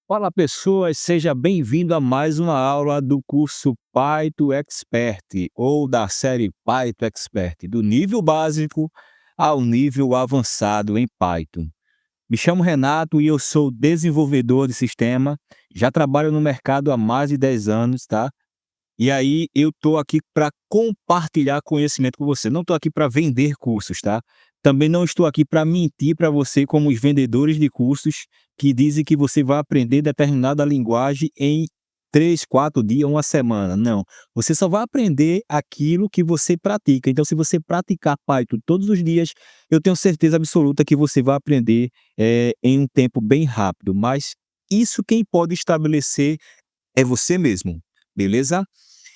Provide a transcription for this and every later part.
Fala pessoas, seja bem-vindo a mais uma aula do curso Python Expert ou da série Python Expert, do nível básico ao nível avançado em Python. Me chamo Renato e eu sou desenvolvedor de sistema, já trabalho no mercado há mais de 10 anos, tá? E aí eu estou aqui para compartilhar conhecimento com você, não estou aqui para vender cursos, tá? Também não estou aqui para mentir para você como os vendedores de cursos que dizem que você vai aprender determinada linguagem em 3, 4 dias, uma semana. Não, você só vai aprender aquilo que você pratica. Então, se você praticar Python todos os dias, eu tenho certeza absoluta que você vai aprender em um tempo bem rápido. Mas isso quem pode estabelecer é você mesmo, beleza?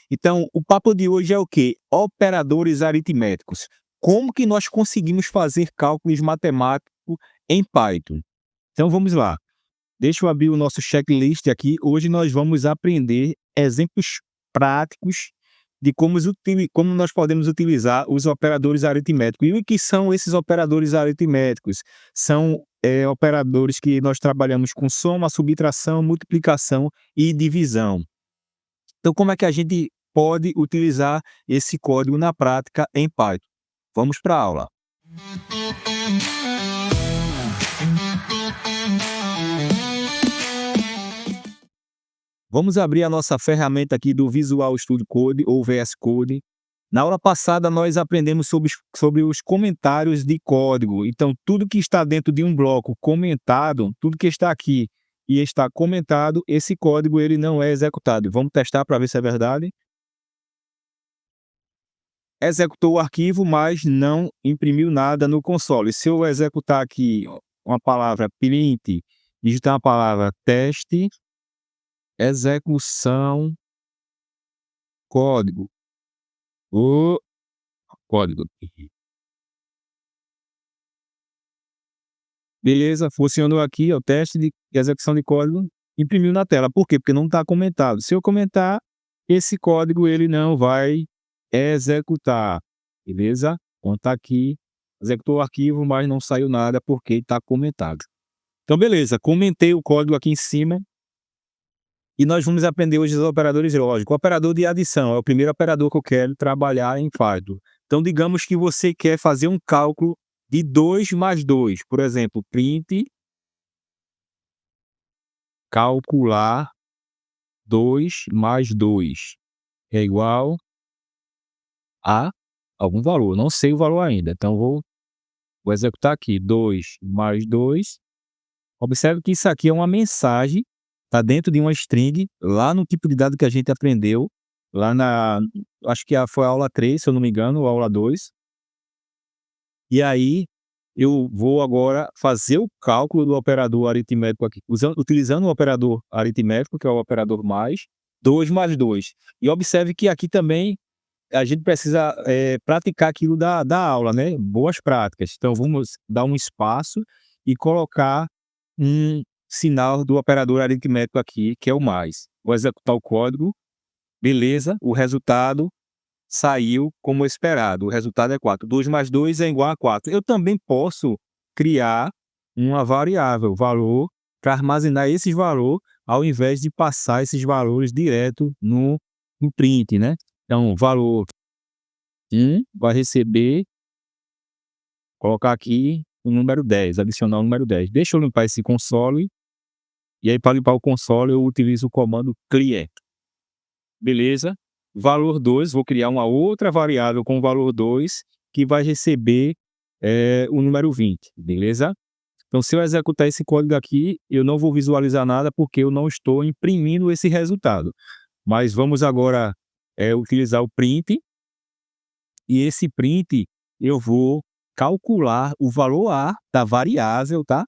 Então, o papo de hoje é o quê? Operadores aritméticos. Como que nós conseguimos fazer cálculos matemáticos em Python? Então, vamos lá. Deixa eu abrir o nosso checklist aqui. Hoje nós vamos aprender exemplos práticos de como nós podemos utilizar os operadores aritméticos. E o que são esses operadores aritméticos? São operadores que nós trabalhamos com soma, subtração, multiplicação e divisão. Então, como é que a gente pode utilizar esse código na prática em Python? Vamos para a aula. Vamos abrir a nossa ferramenta aqui do Visual Studio Code ou VS Code. Na aula passada, nós aprendemos sobre os comentários de código. Então, tudo que está dentro de um bloco comentado, tudo que está aqui e está comentado, esse código ele não é executado. Vamos testar para ver se é verdade. Executou o arquivo, mas não imprimiu nada no console. Se eu executar aqui uma palavra print, digitar a palavra teste, execução, código. O código. Beleza, funcionou aqui, o teste de execução de código, imprimiu na tela. Por quê? Porque não está comentado. Se eu comentar, esse código ele não vai executar. Beleza? Então tá aqui, executou o arquivo, mas não saiu nada porque está comentado. Então, beleza, comentei o código aqui em cima e nós vamos aprender hoje os operadores lógicos. O operador de adição é o primeiro operador que eu quero trabalhar em Python. Então, digamos que você quer fazer um cálculo de 2 mais 2. Por exemplo, print, calcular 2 mais 2 é igual a algum valor. Não sei o valor ainda, então vou executar aqui. 2 mais 2. Observe que isso aqui é uma mensagem, está dentro de uma string, lá no tipo de dado que a gente aprendeu, lá acho que foi a aula 3, se eu não me engano, ou a aula 2. E aí, eu vou agora fazer o cálculo do operador aritmético aqui, utilizando o operador aritmético, que é o operador mais, 2 mais 2. E observe que aqui também a gente precisa praticar aquilo da aula, né? Boas práticas. Então, vamos dar um espaço e colocar um sinal do operador aritmético aqui, que é o mais. Vou executar o código, beleza, o resultado saiu como esperado, o resultado é 4. 2 mais 2 é igual a 4. Eu também posso criar uma variável, valor, para armazenar esses valores, ao invés de passar esses valores direto no print, né? Então, valor 1 vai receber, colocar aqui o número 10, adicionar o número 10. Deixa eu limpar esse console, e aí para limpar o console eu utilizo o comando clear. Beleza? Valor 2, vou criar uma outra variável com o valor 2, que vai receber o número 20, beleza? Então, se eu executar esse código aqui, eu não vou visualizar nada, porque eu não estou imprimindo esse resultado. Mas vamos agora utilizar o print, e esse print eu vou calcular o valor A da variável, tá?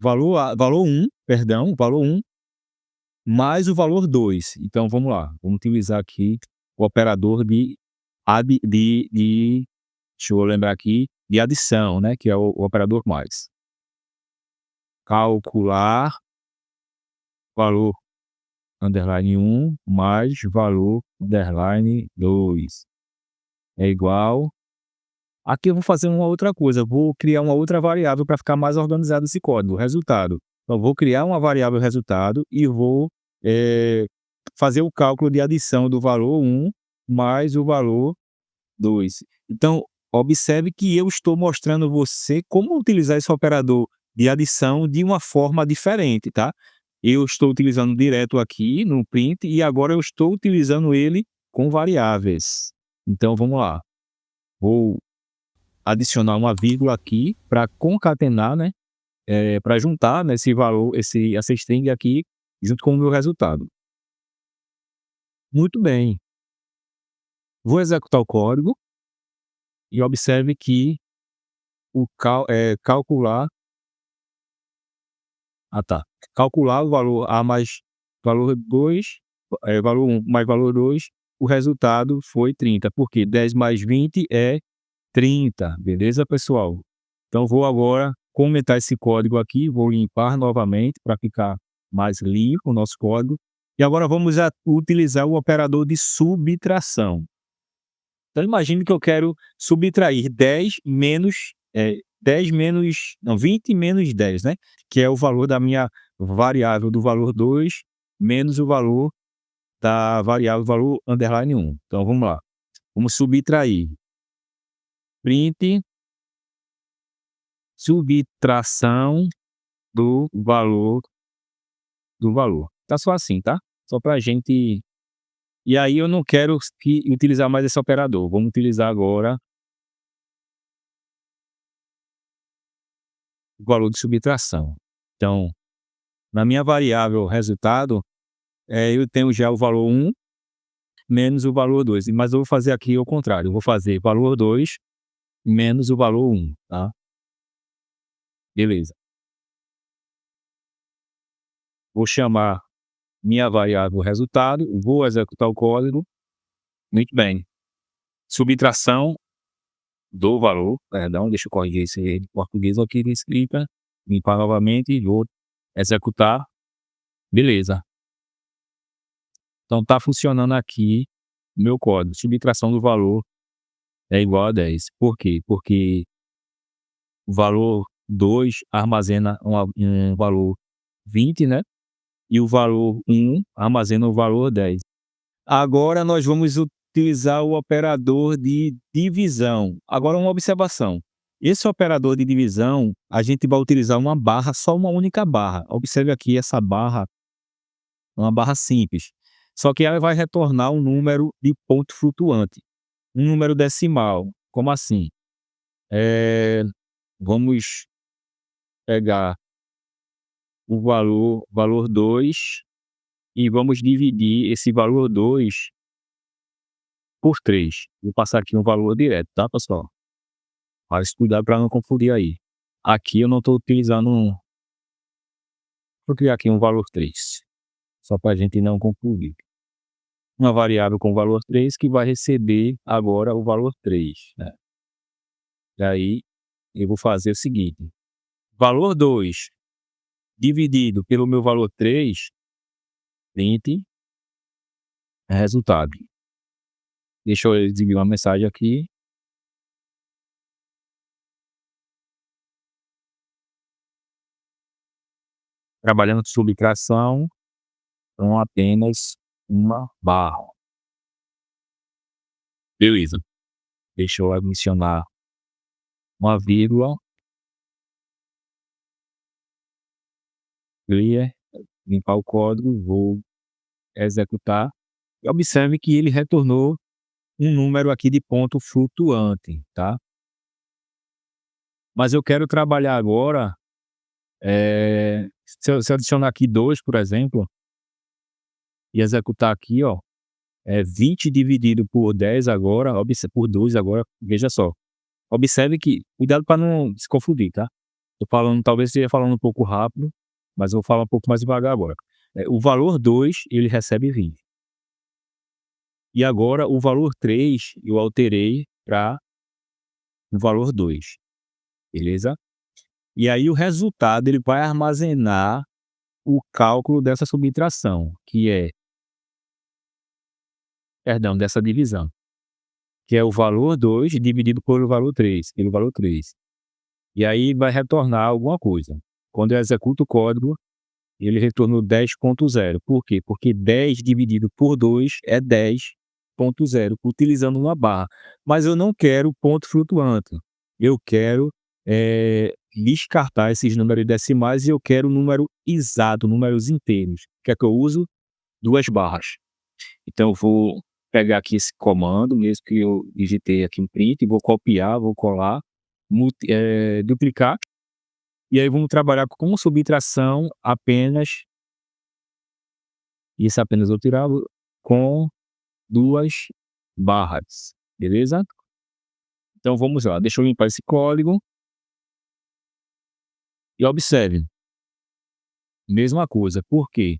Valor 1, perdão, valor 1, mais o valor 2. Então, vamos lá. Vamos utilizar aqui o operador deixa eu lembrar aqui, de adição, né? Que é o operador mais. Calcular valor underline 1 mais valor underline 2 é igual. Aqui eu vou fazer uma outra coisa. Vou criar uma outra variável para ficar mais organizado esse código. Resultado. Então vou criar uma variável resultado e vou, fazer o cálculo de adição do valor 1 mais o valor 2. Então, observe que eu estou mostrando você como utilizar esse operador de adição de uma forma diferente, tá? Eu estou utilizando direto aqui no print e agora eu estou utilizando ele com variáveis. Então vamos lá. Vou adicionar uma vírgula aqui para concatenar, né? Para juntar, né, esse valor, essa string aqui junto com o meu resultado. Muito bem. Vou executar o código e observe que calcular. Ah, tá. Calcular o valor A mais valor 2, valor 1 mais valor 2, o resultado foi 30, porque 10 mais 20 é 30, beleza, pessoal? Então vou agora comentar esse código aqui, vou limpar novamente para ficar mais limpo o nosso código. E agora vamos utilizar o operador de subtração. Então imagine que eu quero subtrair 20 menos 10, né, que é o valor da minha variável do valor 2 menos o valor da variável valor underline 1. Então vamos lá, vamos subtrair. Print subtração do valor Tá só assim, tá? Só pra gente. E aí eu não quero utilizar mais esse operador, vamos utilizar agora o valor de subtração. Então, na minha variável resultado, eu tenho já o valor 1 menos o valor 2, mas eu vou fazer aqui ao contrário, eu vou fazer valor 2 menos o valor 1, tá? Beleza. Vou chamar minha variável resultado, vou executar o código. Muito bem. Subtração do valor, perdão, deixa eu corrigir esse erro em português aqui de escrita, limpar novamente e vou executar. Beleza. Então tá funcionando aqui o meu código. Subtração do valor é igual a 10. Por quê? Porque o valor 2 armazena um valor 20, né? E o valor 1 armazena o valor 10. Agora nós vamos utilizar o operador de divisão. Agora uma observação. Esse operador de divisão, a gente vai utilizar uma barra, só uma única barra. Observe aqui essa barra, uma barra simples. Só que ela vai retornar um número de ponto flutuante, um número decimal. Como assim? Vamos pegar o valor 2 e vamos dividir esse valor 2 por 3. Vou passar aqui um valor direto, tá, pessoal? Mas cuidado para não confundir aí. Aqui eu não estou utilizando vou criar aqui um valor 3, só para a gente não confundir. Uma variável com valor 3 que vai receber agora o valor 3, né? E aí eu vou fazer o seguinte: valor 2 dividido pelo meu valor 3, print resultado. Deixa eu exibir uma mensagem aqui. Trabalhando com subtração com apenas uma barra. Beleza. Deixa eu adicionar uma vírgula. Clear, limpar o código, vou executar. E observe que ele retornou um número aqui de ponto flutuante, tá? Mas eu quero trabalhar agora, se eu adicionar aqui 2, por exemplo, e executar aqui, ó, 20 dividido por 10 agora, por 2 agora, veja só. Observe que, cuidado para não se confundir, tá? Tô falando, talvez esteja falando um pouco rápido, mas eu vou falar um pouco mais devagar agora. O valor 2, ele recebe 20. E agora o valor 3 eu alterei para o valor 2, beleza? E aí o resultado ele vai armazenar o cálculo dessa subtração, dessa divisão, que é o valor 2 dividido pelo valor 3, pelo valor 3. E aí vai retornar alguma coisa. Quando eu executo o código, Ele retornou 10,0. Por quê? Porque 10 dividido por 2 é 10,0, utilizando uma barra. Mas eu não quero ponto flutuante. Eu quero, descartar esses números decimais e eu quero o número exato, números inteiros. O que é que eu uso? 2 barras. Então eu vou pegar aqui esse comando, mesmo que eu digitei aqui um print, vou copiar, vou colar, duplicar, e aí vamos trabalhar com subtração apenas, isso apenas eu tirar com 2 barras, beleza? Então vamos lá, deixa eu limpar esse código e observe, mesma coisa, por quê?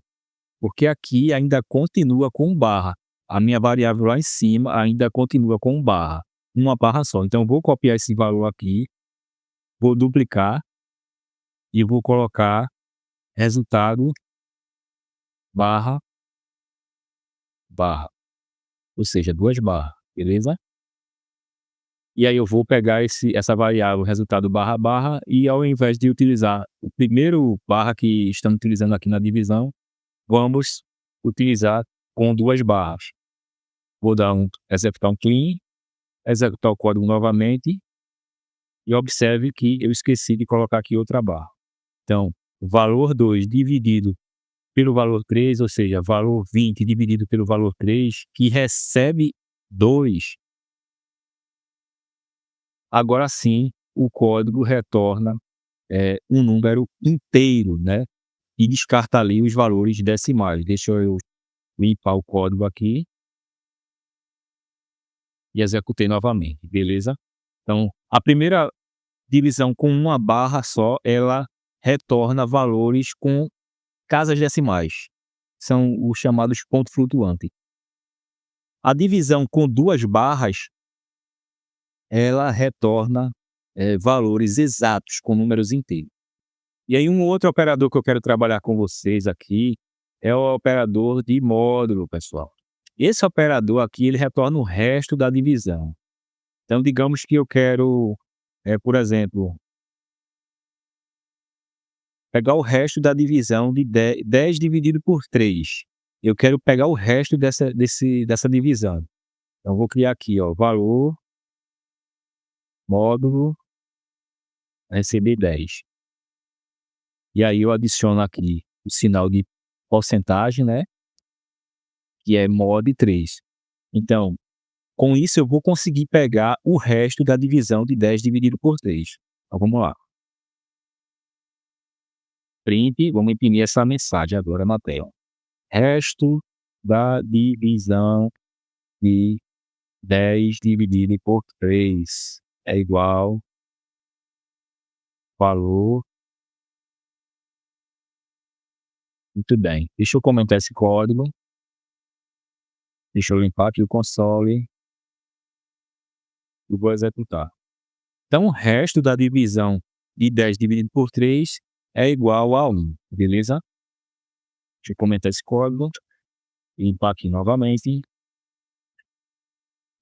Porque aqui ainda continua com barra, a minha variável lá em cima ainda continua com barra, uma barra só. Então eu vou copiar esse valor aqui, vou duplicar e vou colocar resultado barra, barra, ou seja, 2 barras, beleza? E aí eu vou pegar essa variável resultado barra, barra, e ao invés de utilizar o primeiro barra que estamos utilizando aqui na divisão, vamos utilizar com 2 barras. Vou executar um clean, executar o código novamente e observe que eu esqueci de colocar aqui outra barra. Então, valor 2 dividido pelo valor 3, ou seja, valor 20 dividido pelo valor 3, que recebe 2, agora sim o código retorna, um número inteiro, né, e descarta ali os valores decimais. Deixa eu limpar o código aqui e executei novamente, beleza? Então, a primeira divisão com uma barra só, ela retorna valores com casas decimais, são os chamados ponto flutuante. A divisão com 2 barras, ela retorna, valores exatos com números inteiros. E aí um outro operador que eu quero trabalhar com vocês aqui, é o operador de módulo, pessoal. Esse operador aqui, ele retorna o resto da divisão. Então digamos que eu quero, por exemplo, pegar o resto da divisão de 10 dividido por 3. Eu quero pegar o resto dessa divisão. Então vou criar aqui, ó, valor, módulo, receber 10. E aí eu adiciono aqui o sinal de porcentagem, né, que é mod 3. Então, com isso eu vou conseguir pegar o resto da divisão de 10 dividido por 3. Então vamos lá. Print, vamos imprimir essa mensagem agora na tela. Resto da divisão de 10 dividido por 3 é igual valor. Muito bem. Deixa eu comentar esse código. Deixa eu limpar aqui o console e vou executar. Então, o resto da divisão de 10 dividido por 3 é igual a 1, beleza? Deixa eu comentar esse código. Limpar aqui novamente.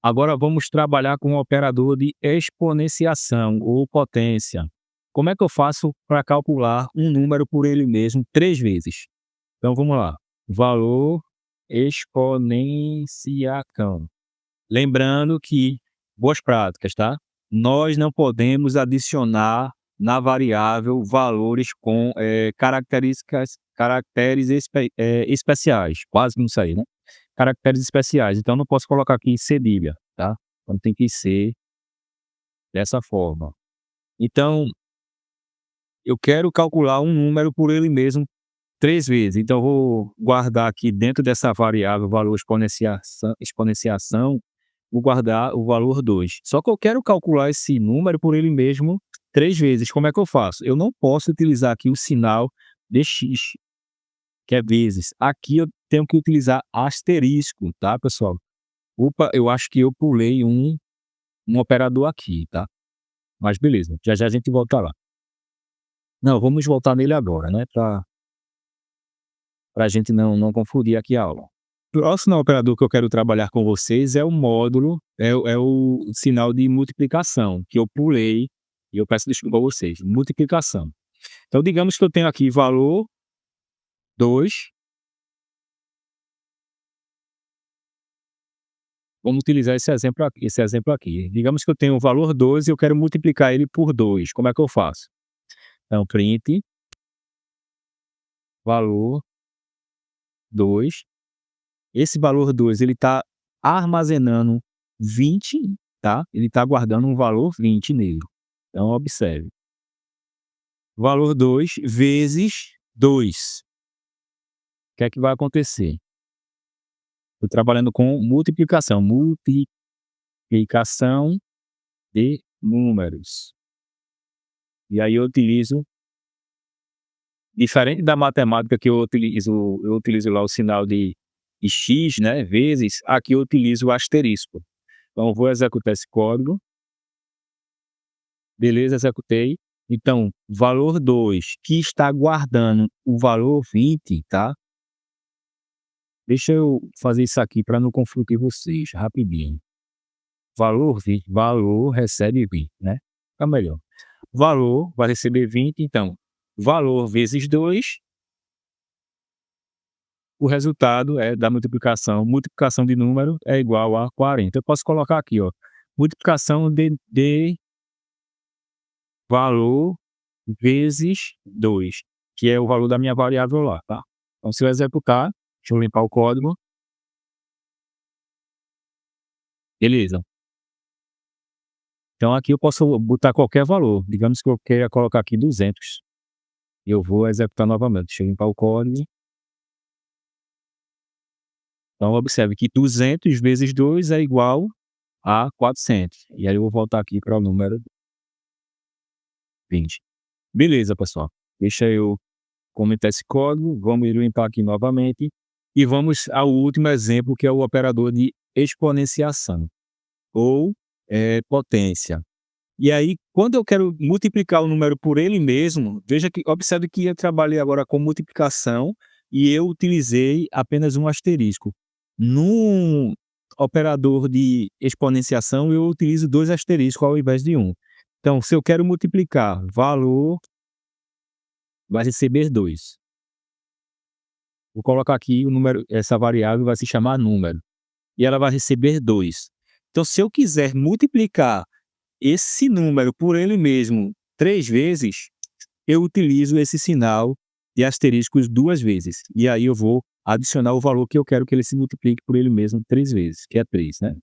Agora vamos trabalhar com o operador de exponenciação ou potência. Como é que eu faço para calcular um número por ele mesmo 3 vezes? Então vamos lá. Valor exponenciação. Lembrando que, boas práticas, tá? Nós não podemos adicionar na variável valores com caracteres especiais. Quase não sei, né? Caracteres especiais. Então não posso colocar aqui cedilha, tá? Então tem que ser dessa forma. Então, eu quero calcular um número por ele mesmo 3 vezes. Então eu vou guardar aqui dentro dessa variável valor exponenciação, vou guardar o valor 2. Só que eu quero calcular esse número por ele mesmo 3 vezes. Como é que eu faço? Eu não posso utilizar aqui o sinal de x, que é vezes. Aqui eu tenho que utilizar asterisco, tá, pessoal? Opa, eu acho que eu pulei um operador aqui, tá? Mas beleza, já já a gente volta lá. Não, vamos voltar nele agora, né, pra gente não confundir aqui a aula. O próximo operador que eu quero trabalhar com vocês é o módulo, é o sinal de multiplicação, que eu pulei e eu peço desculpa a vocês, multiplicação. Então digamos que eu tenho aqui valor 2. Vamos utilizar esse exemplo aqui. Digamos que eu tenho o valor 2 e eu quero multiplicar ele por 2. Como é que eu faço? Então, print valor 2. Esse valor 2 ele está armazenando 20, tá? Ele está guardando um valor 20 nele. Então, observe. Valor 2 vezes 2. O que é que vai acontecer? Estou trabalhando com multiplicação. Multiplicação de números. E aí eu utilizo, diferente da matemática que eu utilizo lá o sinal de x, né, vezes, aqui eu utilizo o asterisco. Então eu vou executar esse código. Beleza, executei. Então, valor 2, que está guardando o valor 20, tá? Deixa eu fazer isso aqui para não confundir vocês, rapidinho. Valor 20, valor recebe 20, né? Fica melhor. Valor vai receber 20, então, valor vezes 2, o resultado é da multiplicação de número é igual a 40. Eu posso colocar aqui, ó, multiplicação de valor vezes 2, que é o valor da minha variável lá, tá? Então, se eu executar, deixa eu limpar o código. Beleza. Então, aqui eu posso botar qualquer valor. Digamos que eu queira colocar aqui 200. Eu vou executar novamente. Deixa eu limpar o código. Então, observe que 200 vezes 2 é igual a 400. E aí eu vou voltar aqui para o número 20. Beleza, pessoal. Deixa eu comentar esse código. Vamos limpar aqui novamente. E vamos ao último exemplo, que é o operador de exponenciação, ou potência. E aí, quando eu quero multiplicar o número por ele mesmo, observe que eu trabalhei agora com multiplicação e eu utilizei apenas um asterisco. No operador de exponenciação, eu utilizo 2 asteriscos ao invés de 1. Então, se eu quero multiplicar valor, vai receber 2. Vou colocar aqui o número, essa variável vai se chamar número, e ela vai receber 2. Então, se eu quiser multiplicar esse número por ele mesmo 3 vezes, eu utilizo esse sinal de asteriscos 2 vezes. E aí eu vou adicionar o valor que eu quero que ele se multiplique por ele mesmo 3 vezes, que é 3, né.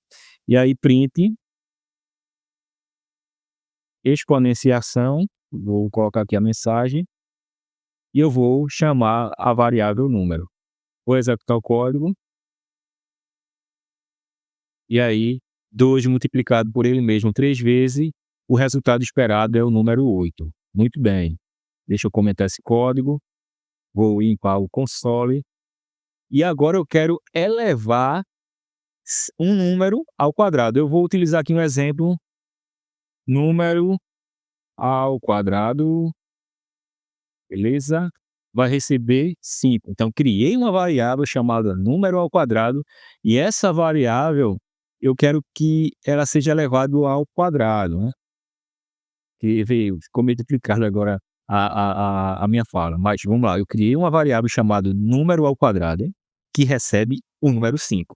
E aí print exponenciação, vou colocar aqui a mensagem, e eu vou chamar a variável número. Vou executar o código. E aí 2 multiplicado por ele mesmo 3 vezes, o resultado esperado é o número 8. Muito bem. Deixa eu comentar esse código. Vou ir para o console. E agora eu quero elevar um número ao quadrado. Eu vou utilizar aqui um exemplo, número ao quadrado, beleza? Vai receber 5. Então, criei uma variável chamada número ao quadrado, e essa variável eu quero que ela seja elevada ao quadrado, né? Que veio, ficou meio duplicado agora a minha fala, mas vamos lá. Eu criei uma variável chamada número ao quadrado, que recebe o número 5.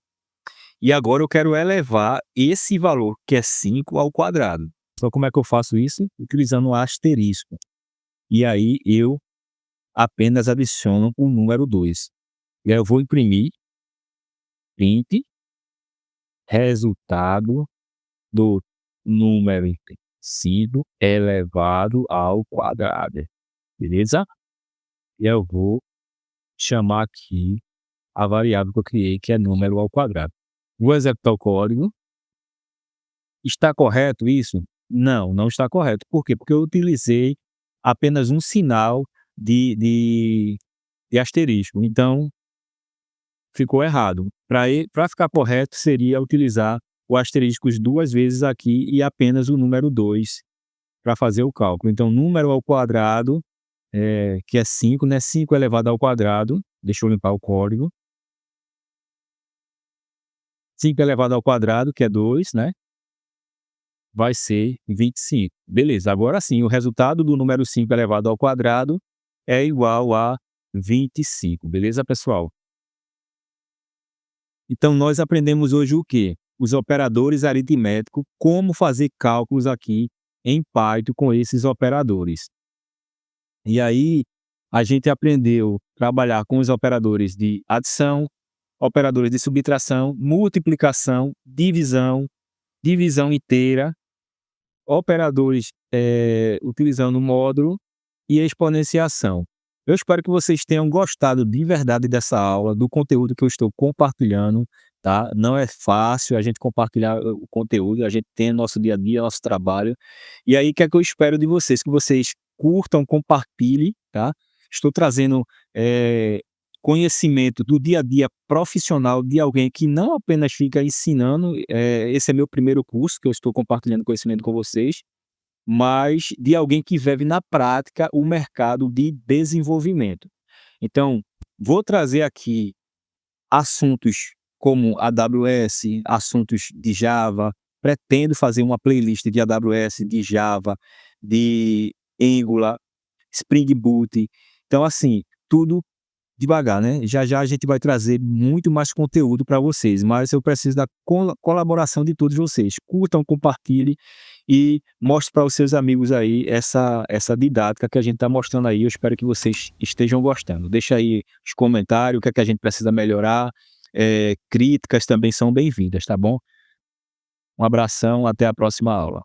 E agora eu quero elevar esse valor, que é 5, ao quadrado. Então, como é que eu faço isso? Utilizando o asterisco. E aí eu apenas adiciono o número 2. E aí eu vou imprimir print resultado do número sido elevado ao quadrado. Beleza? E eu vou chamar aqui a variável que eu criei, que é número ao quadrado. Vou executar o código. Está correto isso? Não, não está correto. Por quê? Porque eu utilizei apenas um sinal de asterisco. Então, ficou errado. Para ficar correto, seria utilizar o asterisco 2 vezes aqui e apenas o número 2 para fazer o cálculo. Então, número ao quadrado, que é 5, né? 5 elevado ao quadrado. Deixa eu limpar o código. 5 elevado ao quadrado, que é 2, né? Vai ser 25. Beleza, agora sim, o resultado do número 5 elevado ao quadrado é igual a 25, beleza, pessoal? Então, nós aprendemos hoje o quê? Os operadores aritméticos, como fazer cálculos aqui em Python com esses operadores. E aí, a gente aprendeu a trabalhar com os operadores de adição, operadores de subtração, multiplicação, divisão, divisão inteira, operadores utilizando módulo e exponenciação. Eu espero que vocês tenham gostado de verdade dessa aula, do conteúdo que eu estou compartilhando, tá? Não é fácil a gente compartilhar o conteúdo, a gente tem nosso dia a dia, nosso trabalho. E aí, o que é que eu espero de vocês? Que vocês curtam, compartilhem, tá? Estou trazendo conhecimento do dia a dia profissional de alguém que não apenas fica ensinando, esse é meu primeiro curso que eu estou compartilhando conhecimento com vocês, mas de alguém que vive na prática o mercado de desenvolvimento. Então, vou trazer aqui assuntos como AWS, assuntos de Java, pretendo fazer uma playlist de AWS, de Java, de Angular, Spring Boot. Então, assim, tudo devagar, né? Já já a gente vai trazer muito mais conteúdo para vocês, mas eu preciso da colaboração de todos vocês. Curtam, compartilhem e mostre para os seus amigos aí essa didática que a gente está mostrando aí. Eu espero que vocês estejam gostando. Deixa aí os comentários, o que é que a gente precisa melhorar. Críticas também são bem-vindas, tá bom? Um abração, até a próxima aula.